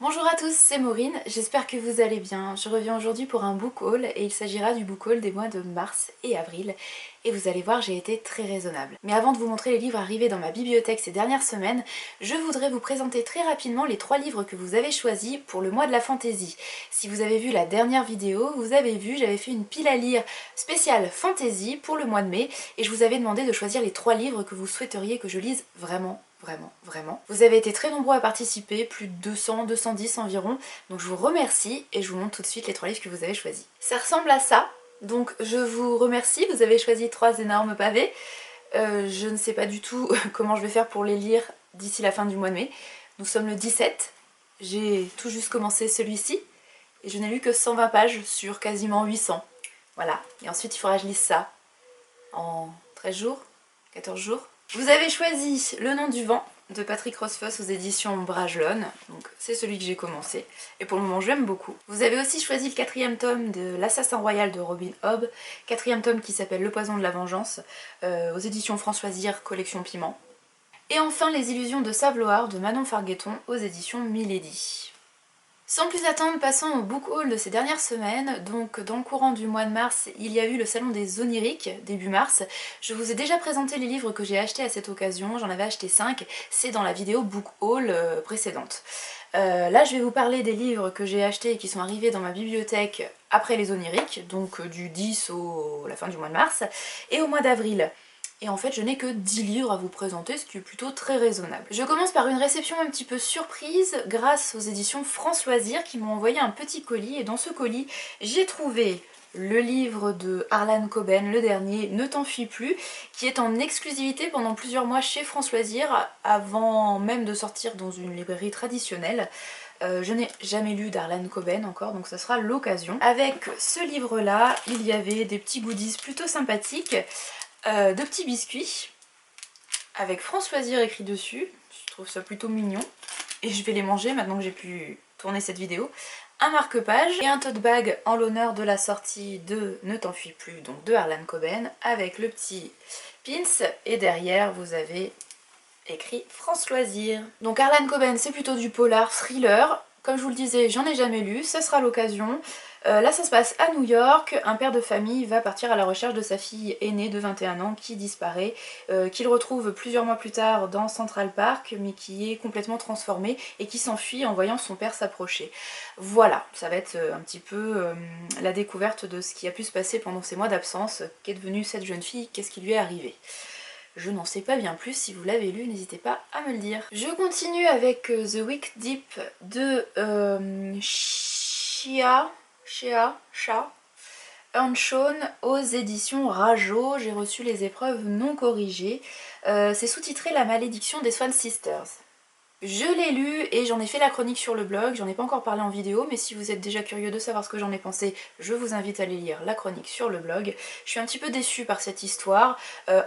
Bonjour à tous, c'est Maureen, j'espère que vous allez bien. Je reviens aujourd'hui pour un book haul et il s'agira du book haul des mois de mars et avril. Et vous allez voir, j'ai été très raisonnable. Mais avant de vous montrer les livres arrivés dans ma bibliothèque ces dernières semaines, je voudrais vous présenter très rapidement les 3 livres que vous avez choisis pour le mois de la fantasy. Si vous avez vu la dernière vidéo, vous avez vu, j'avais fait une pile à lire spéciale fantasy pour le mois de mai et je vous avais demandé de choisir les 3 livres que vous souhaiteriez que je lise vraiment. Vous avez été très nombreux à participer, plus de 200, 210 environ, donc je vous remercie et je vous montre tout de suite les 3 livres que vous avez choisis. Ça ressemble à ça, donc je vous remercie, vous avez choisi 3 énormes pavés. Je ne sais pas du tout comment je vais faire pour les lire d'ici la fin du mois de mai. Nous sommes le 17, j'ai tout juste commencé celui-ci et je n'ai lu que 120 pages sur quasiment 800. Voilà, et ensuite il faudra que je lise ça en 13 jours, 14 jours. Vous avez choisi Le nom du vent de Patrick Rothfuss aux éditions Bragelonne, donc c'est celui que j'ai commencé, et pour le moment j'aime beaucoup. Vous avez aussi choisi le 4e tome de L'Assassin Royal de Robin Hobb, 4e tome qui s'appelle Le Poison de la Vengeance, aux éditions Françoisire, collection Piment. Et enfin Les Illusions de Savloir de Manon Fargueton aux éditions Milady. Sans plus attendre, passons au book haul de ces dernières semaines. Donc dans le courant du mois de mars, il y a eu le salon des oniriques, début mars. Je vous ai déjà présenté les livres que j'ai achetés à cette occasion, j'en avais acheté 5, c'est dans la vidéo book haul précédente. Là je vais vous parler des livres que j'ai achetés et qui sont arrivés dans ma bibliothèque après les oniriques, donc du 10 à la fin du mois de mars, et au mois d'avril. Et en fait je n'ai que 10 livres à vous présenter, ce qui est plutôt très raisonnable. Je commence par une réception un petit peu surprise grâce aux éditions France Loisirs qui m'ont envoyé un petit colis, et dans ce colis j'ai trouvé le livre de Harlan Coben, le dernier, Ne t'enfuis plus, qui est en exclusivité pendant plusieurs mois chez France Loisirs, avant même de sortir dans une librairie traditionnelle. Je n'ai jamais lu d'Harlan Coben encore, donc ça sera l'occasion. Avec ce livre-là, il y avait des petits goodies plutôt sympathiques, de petits biscuits avec France Loisirs écrit dessus, je trouve ça plutôt mignon et je vais les manger maintenant que j'ai pu tourner cette vidéo. Un marque-page et un tote bag en l'honneur de la sortie de Ne t'enfuis plus, donc de Harlan Coben, avec le petit pins, et derrière vous avez écrit France Loisirs. Donc Harlan Coben c'est plutôt du polar thriller, comme je vous le disais j'en ai jamais lu, ça sera l'occasion. Là ça se passe à New York, un père de famille va partir à la recherche de sa fille aînée de 21 ans qui disparaît, qu'il retrouve plusieurs mois plus tard dans Central Park, mais qui est complètement transformée et qui s'enfuit en voyant son père s'approcher. Voilà, ça va être un petit peu la découverte de ce qui a pu se passer pendant ces mois d'absence, qu'est devenue cette jeune fille, qu'est-ce qui lui est arrivé. Je n'en sais pas bien plus, si vous l'avez lu, n'hésitez pas à me le dire. Je continue avec The Wick Deep de Shea Earnshaw aux éditions Rajo. J'ai reçu les épreuves non corrigées. C'est sous-titré La malédiction des Swan Sisters. Je l'ai lu et j'en ai fait la chronique sur le blog, j'en ai pas encore parlé en vidéo, mais si vous êtes déjà curieux de savoir ce que j'en ai pensé, je vous invite à aller lire la chronique sur le blog. Je suis un petit peu déçue par cette histoire.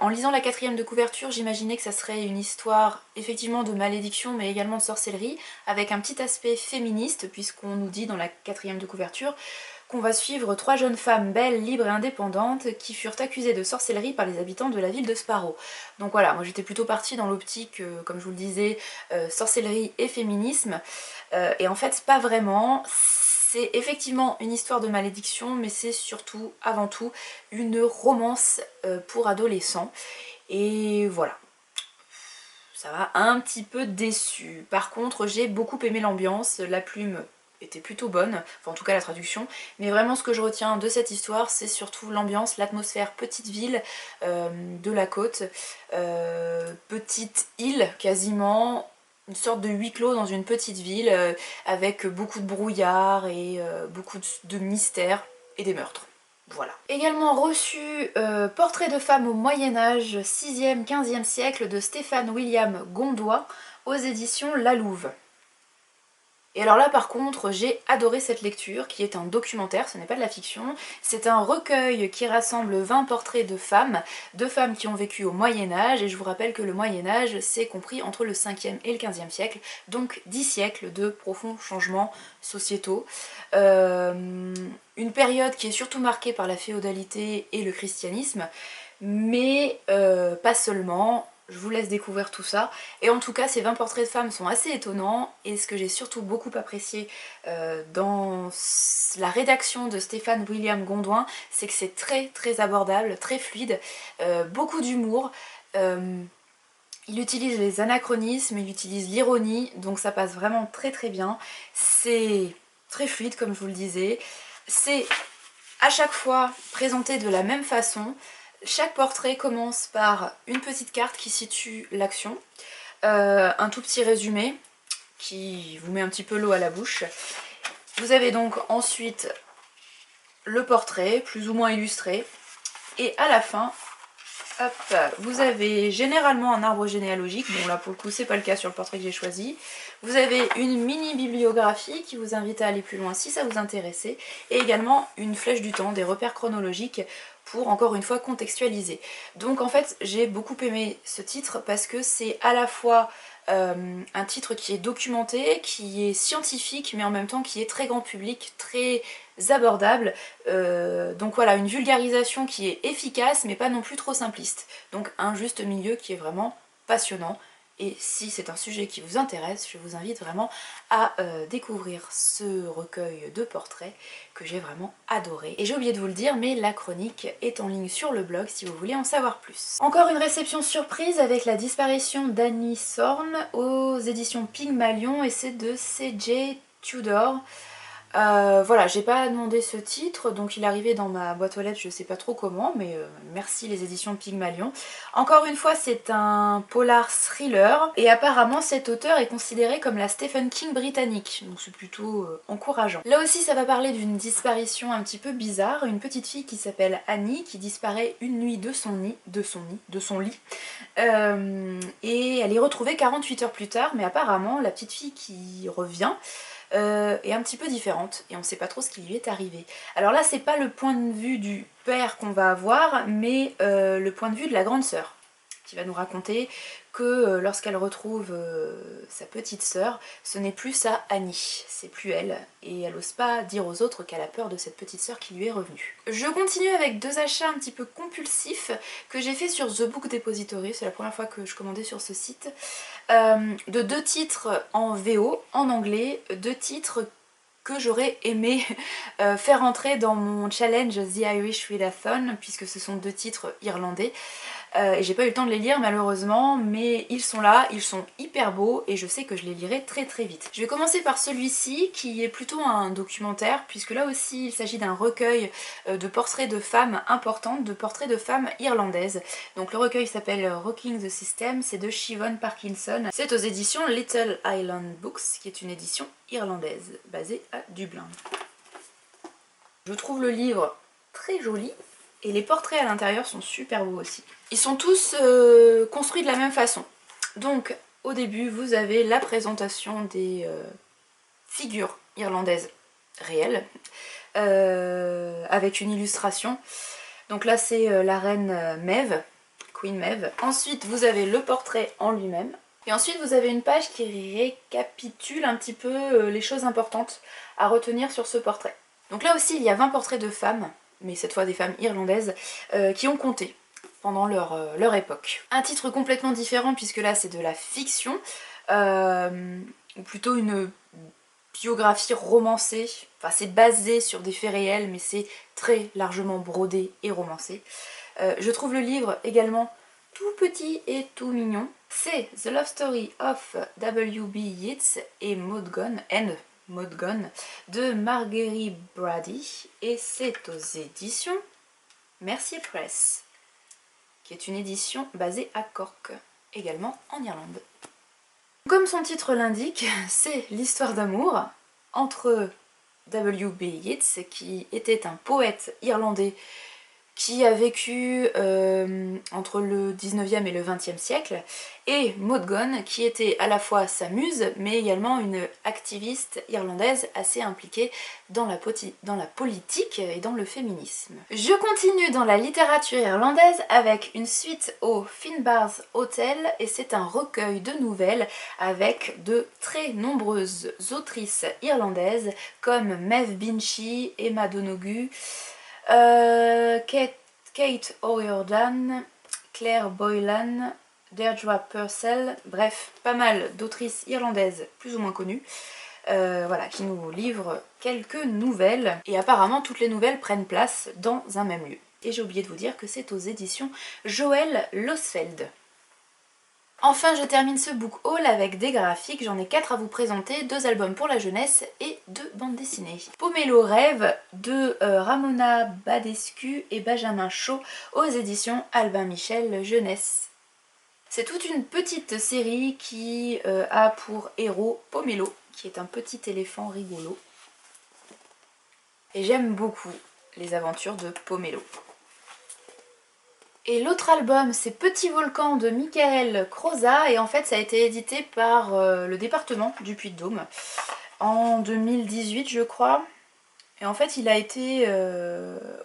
En lisant la 4e de couverture, j'imaginais que ça serait une histoire effectivement de malédiction, mais également de sorcellerie, avec un petit aspect féministe, puisqu'on nous dit dans la 4e de couverture qu'on va suivre 3 jeunes femmes belles, libres et indépendantes qui furent accusées de sorcellerie par les habitants de la ville de Sparrow. Donc voilà, moi j'étais plutôt partie dans l'optique, comme je vous le disais, sorcellerie et féminisme, et en fait pas vraiment. C'est effectivement une histoire de malédiction, mais c'est surtout, avant tout, une romance pour adolescents, et voilà. Ça m'a un petit peu déçue. Par contre, j'ai beaucoup aimé l'ambiance, la plume était plutôt bonne, enfin en tout cas la traduction, mais vraiment ce que je retiens de cette histoire c'est surtout l'ambiance, l'atmosphère petite ville de la côte, petite île quasiment, une sorte de huis clos dans une petite ville avec beaucoup de brouillard et beaucoup de mystères et des meurtres. Voilà. Également reçu Portrait de femme au Moyen-Âge, 6e, 15e siècle de Stéphane William Gondois aux éditions La Louve. Et alors là par contre j'ai adoré cette lecture qui est un documentaire, ce n'est pas de la fiction, c'est un recueil qui rassemble 20 portraits de femmes qui ont vécu au Moyen-Âge, et je vous rappelle que le Moyen-Âge c'est compris entre le 5e et le 15e siècle, donc 10 siècles de profonds changements sociétaux. Une période qui est surtout marquée par la féodalité et le christianisme, mais pas seulement. je vous laisse découvrir tout ça. Et en tout cas, ces 20 portraits de femmes sont assez étonnants. Et ce que j'ai surtout beaucoup apprécié dans la rédaction de Stéphane William Gondouin, c'est que c'est très abordable, très fluide, beaucoup d'humour. Il utilise les anachronismes, il utilise l'ironie, donc ça passe vraiment très bien. C'est très fluide comme je vous le disais. C'est à chaque fois présenté de la même façon. Chaque portrait commence par une petite carte qui situe l'action, un tout petit résumé qui vous met un petit peu l'eau à la bouche. Vous avez donc ensuite le portrait, plus ou moins illustré, et à la fin, hop, vous avez généralement un arbre généalogique. Bon là pour le coup c'est pas le cas sur le portrait que j'ai choisi. Vous avez une mini bibliographie qui vous invite à aller plus loin si ça vous intéressait, et également une flèche du temps, des repères chronologiques pour encore une fois contextualiser. Donc en fait j'ai beaucoup aimé ce titre parce que c'est à la fois un titre qui est documenté, qui est scientifique, mais en même temps qui est très grand public, très abordable. Donc voilà, une vulgarisation qui est efficace, mais pas non plus trop simpliste. Donc un juste milieu qui est vraiment passionnant. Et si c'est un sujet qui vous intéresse, je vous invite vraiment à découvrir ce recueil de portraits que j'ai vraiment adoré. Et j'ai oublié de vous le dire, mais la chronique est en ligne sur le blog si vous voulez en savoir plus. Encore une réception surprise avec la disparition d'Annie Sorn aux éditions Pygmalion, et c'est de C.J. Tudor. Voilà, j'ai pas demandé ce titre, donc il est arrivé dans ma boîte aux lettres, je sais pas trop comment, mais merci les éditions Pygmalion. Encore une fois, c'est un polar thriller, et apparemment cet auteur est considéré comme la Stephen King britannique, donc c'est plutôt encourageant. Là aussi, ça va parler d'une disparition un petit peu bizarre, une petite fille qui s'appelle Annie, qui disparaît une nuit de son lit, et elle est retrouvée 48 heures plus tard, mais apparemment, la petite fille qui revient est un petit peu différente et on sait pas trop ce qui lui est arrivé. Alors là c'est pas le point de vue du père qu'on va avoir, mais le point de vue de la grande sœur qui va nous raconter que lorsqu'elle retrouve sa petite sœur, ce n'est plus sa Annie, c'est plus elle, et elle ose pas dire aux autres qu'elle a peur de cette petite sœur qui lui est revenue. Je continue avec deux achats un petit peu compulsifs que j'ai fait sur The Book Depository, c'est la première fois que je commandais sur ce site, de deux titres en VO, en anglais, deux titres que j'aurais aimé faire entrer dans mon challenge The Irish Readathon, puisque ce sont deux titres irlandais. Et j'ai pas eu le temps de les lire malheureusement, mais ils sont là, ils sont hyper beaux et je sais que je les lirai très vite. Je vais commencer par celui-ci qui est plutôt un documentaire, puisque là aussi il s'agit d'un recueil de portraits de femmes importantes, de portraits de femmes irlandaises. Donc le recueil s'appelle Rocking the System, c'est de Siobhan Parkinson. C'est aux éditions Little Island Books, qui est une édition irlandaise basée à Dublin. Je trouve le livre très joli et les portraits à l'intérieur sont super beaux aussi. Ils sont tous construits de la même façon. Donc au début vous avez la présentation des figures irlandaises réelles avec une illustration. Donc là c'est la reine Maeve, Queen Maeve. Ensuite vous avez le portrait en lui-même. Et ensuite vous avez une page qui récapitule un petit peu les choses importantes à retenir sur ce portrait. Donc là aussi il y a 20 portraits de femmes, mais cette fois des femmes irlandaises, qui ont compté pendant leur époque. Un titre complètement différent puisque là c'est de la fiction, ou plutôt une biographie romancée, enfin c'est basé sur des faits réels mais c'est très largement brodé et romancé. Je trouve le livre également tout petit et tout mignon. C'est The Love Story of W.B. Yeats et Maud Gonne de Marguerite Brady, et c'est aux éditions Mercier Press, qui est une édition basée à Cork, également en Irlande. Comme son titre l'indique, c'est l'histoire d'amour entre W.B. Yeats, qui était un poète irlandais qui a vécu entre le 19e et le 20e siècle, et Maud Gonne, qui était à la fois sa muse, mais également une activiste irlandaise assez impliquée dans la politique et dans le féminisme. Je continue dans la littérature irlandaise avec une suite au Finbarr's Hotel, et c'est un recueil de nouvelles avec de très nombreuses autrices irlandaises comme Maeve Binchy, Emma Donoghue, Kate O'Riordan, Claire Boylan, Deirdre Purcell, bref, pas mal d'autrices irlandaises plus ou moins connues. Voilà, qui nous livrent quelques nouvelles. Et apparemment, toutes les nouvelles prennent place dans un même lieu. Et j'ai oublié de vous dire que c'est aux éditions Joël Losfeld. Enfin, je termine ce book haul avec des graphiques. J'en ai 4 à vous présenter, 2 albums pour la jeunesse et 2 bandes dessinées. Pomelo Rêve de Ramona Badescu et Benjamin Shaw aux éditions Albin Michel Jeunesse. C'est toute une petite série qui a pour héros Pomelo, qui est un petit éléphant rigolo. Et j'aime beaucoup les aventures de Pomelo. Et l'autre album, c'est Petit Volcan de Michael Croza, et en fait ça a été édité par le département du Puy-de-Dôme en 2018 je crois. Et en fait il a été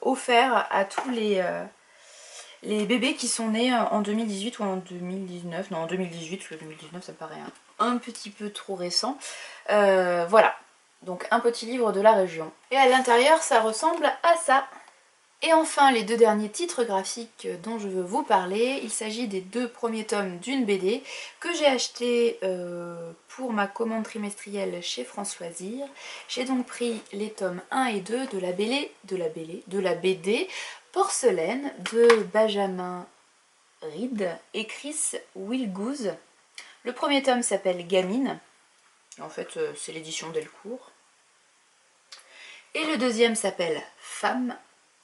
offert à tous les bébés qui sont nés en 2018 ou en 2019, non en 2018, parce que 2019 ça me paraît un petit peu trop récent. Voilà, donc un petit livre de la région. Et à l'intérieur ça ressemble à ça. Et enfin, les 2 derniers titres graphiques dont je veux vous parler, il s'agit des 2 premiers tomes d'une BD que j'ai acheté pour ma commande trimestrielle chez France Loisirs. J'ai donc pris les tomes 1 et 2 de la BD Porcelaine de Benjamin Reed et Chris Wilgoose. Le premier tome s'appelle Gamine, en fait c'est l'édition Delcourt. Et le deuxième s'appelle Femme.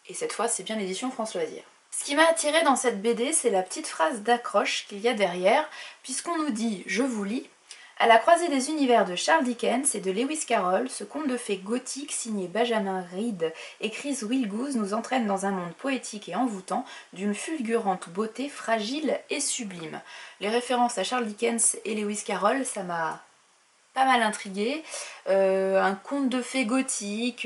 Et cette fois, c'est bien l'édition France Loisirs. Ce qui m'a attirée dans cette BD, c'est la petite phrase d'accroche qu'il y a derrière, puisqu'on nous dit, je vous lis, à la croisée des univers de Charles Dickens et de Lewis Carroll, ce conte de fées gothique signé Benjamin Reed et Chris Wilgoose nous entraîne dans un monde poétique et envoûtant, d'une fulgurante beauté fragile et sublime. Les références à Charles Dickens et Lewis Carroll, ça m'a pas mal intriguée. Un conte de fées gothique,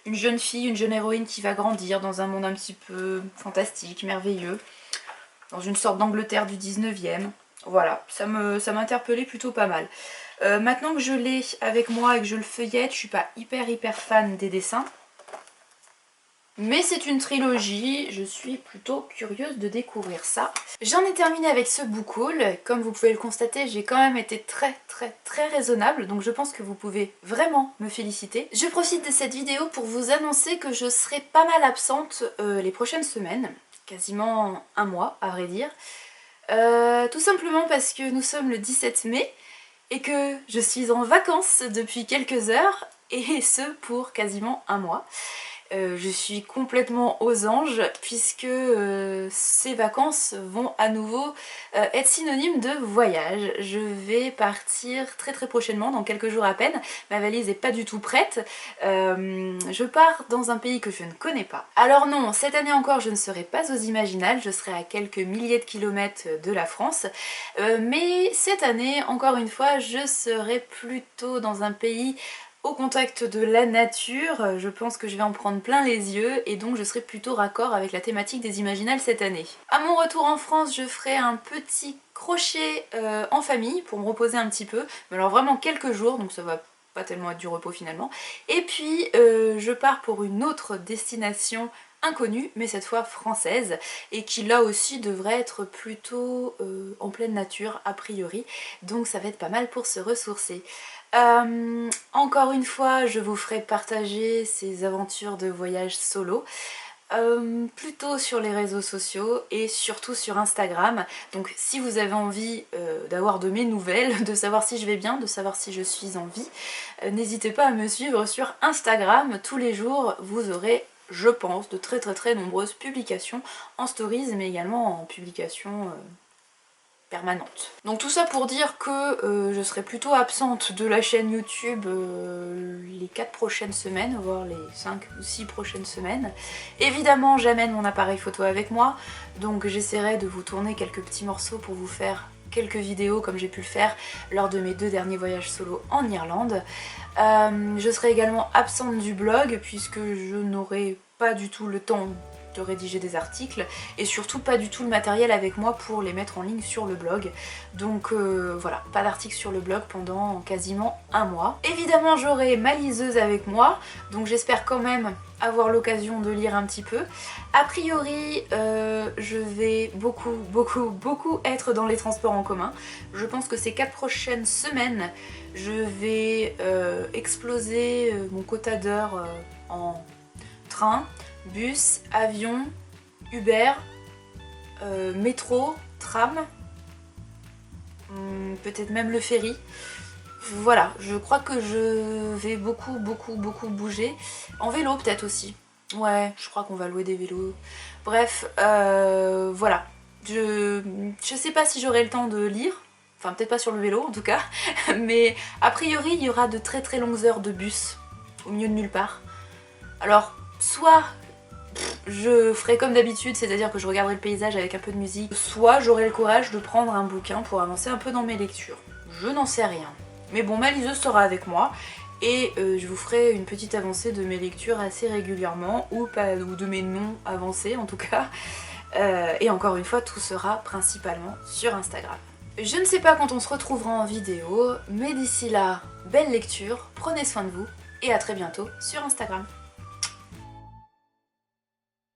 une jeune fille, une jeune héroïne qui va grandir dans un monde un petit peu fantastique, merveilleux, dans une sorte d'Angleterre du 19e. Voilà, ça m'a interpellé plutôt pas mal. Maintenant que je l'ai avec moi et que je le feuillette, je suis pas hyper fan des dessins. Mais c'est une trilogie, je suis plutôt curieuse de découvrir ça. J'en ai terminé avec ce book haul. Comme vous pouvez le constater, j'ai quand même été très raisonnable, donc je pense que vous pouvez vraiment me féliciter. Je profite de cette vidéo pour vous annoncer que je serai pas mal absente les prochaines semaines, quasiment un mois à vrai dire. Tout simplement parce que nous sommes le 17 mai et que je suis en vacances depuis quelques heures, et ce pour quasiment un mois. Je suis complètement aux anges puisque ces vacances vont à nouveau être synonymes de voyage. Je vais partir très prochainement, dans quelques jours à peine. Ma valise est pas du tout prête. Je pars dans un pays que je ne connais pas. Alors non, cette année encore je ne serai pas aux Imaginales, je serai à quelques milliers de kilomètres de la France. Mais cette année, encore une fois, je serai plutôt dans un pays au contact de la nature. Je pense que je vais en prendre plein les yeux et donc je serai plutôt raccord avec la thématique des Imaginales cette année. À mon retour en France, je ferai un petit crochet en famille pour me reposer un petit peu, mais alors vraiment quelques jours, donc ça va pas tellement être du repos finalement. Et puis je pars pour une autre destination inconnue, mais cette fois française, et qui là aussi devrait être plutôt en pleine nature a priori, donc ça va être pas mal pour se ressourcer. Encore une fois, je vous ferai partager ces aventures de voyage solo, plutôt sur les réseaux sociaux et surtout sur Instagram. Donc si vous avez envie d'avoir de mes nouvelles, de savoir si je vais bien, de savoir si je suis en vie, n'hésitez pas à me suivre sur Instagram. Tous les jours vous aurez, je pense, de très nombreuses publications en stories, mais également en publications permanente. Donc tout ça pour dire que je serai plutôt absente de la chaîne YouTube les 4 prochaines semaines, voire les 5 ou 6 prochaines semaines. Évidemment j'amène mon appareil photo avec moi, donc j'essaierai de vous tourner quelques petits morceaux pour vous faire quelques vidéos comme j'ai pu le faire lors de mes 2 derniers voyages solo en Irlande. Je serai également absente du blog puisque je n'aurai pas du tout le temps de rédiger des articles et surtout pas du tout le matériel avec moi pour les mettre en ligne sur le blog. Donc voilà, pas d'article sur le blog pendant quasiment un mois. Évidemment j'aurai ma liseuse avec moi, donc j'espère quand même avoir l'occasion de lire un petit peu. A priori, je vais beaucoup être dans les transports en commun. Je pense que ces 4 prochaines semaines, je vais exploser mon quota d'heures en train, bus, avion, Uber, métro, tram, peut-être même le ferry. Voilà, je crois que je vais beaucoup bouger. En vélo peut-être aussi. Ouais, je crois qu'on va louer des vélos. Bref, voilà. Je sais pas si j'aurai le temps de lire. Enfin, peut-être pas sur le vélo en tout cas. Mais a priori, il y aura de très longues heures de bus au milieu de nulle part. Alors, soit je ferai comme d'habitude, c'est-à-dire que je regarderai le paysage avec un peu de musique, soit j'aurai le courage de prendre un bouquin pour avancer un peu dans mes lectures. Je n'en sais rien. Mais bon, ma liseuse sera avec moi et je vous ferai une petite avancée de mes lectures assez régulièrement, ou de mes non avancées en tout cas. Et encore une fois, tout sera principalement sur Instagram. Je ne sais pas quand on se retrouvera en vidéo, mais d'ici là, belle lecture, prenez soin de vous et à très bientôt sur Instagram.